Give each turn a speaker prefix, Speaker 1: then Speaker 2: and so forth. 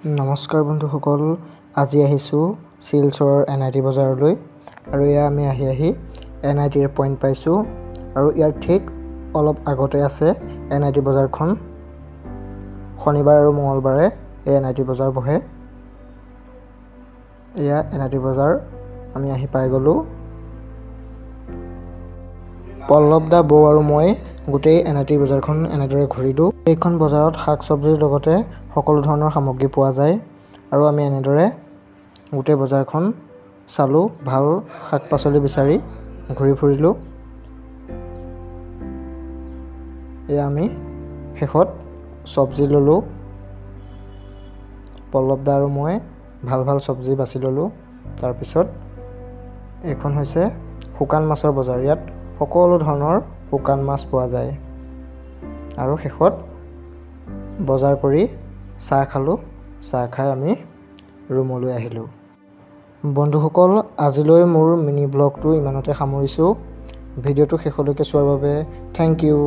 Speaker 1: নমস্কাৰ বন্ধুসকল, আজি আহিছোঁ শিলচৰৰ NIT বজাৰলৈ আৰু এয়া আমি আহি NITৰ পইণ্ট পাইছোঁ আৰু ইয়াৰ ঠিক অলপ আগতে আছে NIT বজাৰখন। শনিবাৰ আৰু মঙলবাৰে এই NIT বজাৰ বহে। এয়া NIT বজাৰ আমি আহি পাই গ'লোঁ। পল্লৱ দা, বৌ আৰু মই গোটেই NIT বজাৰখন এনেদৰে ঘূৰিলোঁ। এইখন বজাৰত শাক চব্জিৰ লগতে সকলো ধৰণৰ সামগ্ৰী পোৱা যায় আৰু আমি এনেদৰে গোটেই বজাৰখন চালোঁ, ভাল শাক পাচলি বিচাৰি ঘূৰি ফুৰিলোঁ। এয়া আমি শেষত চব্জি ল'লোঁ। পল্লৱ দা আৰু মই ভাল চব্জি বাছি ল'লোঁ। তাৰপিছত এইখন হৈছে শুকান মাছৰ বজাৰ। ইয়াত সকলো ধৰণৰ শুকান মাছ পোৱা যায় আৰু শেষত বজাৰ কৰি চাহ খালোঁ। চাহ খাই আমি ৰুমলৈ আহিলোঁ। বন্ধুসকল, আজিলৈ মোৰ মিনি ব্লগটো ইমানতে সামৰিছোঁ। ভিডিঅ'টো শেষলৈকে চোৱাৰ বাবে থেংক ইউ।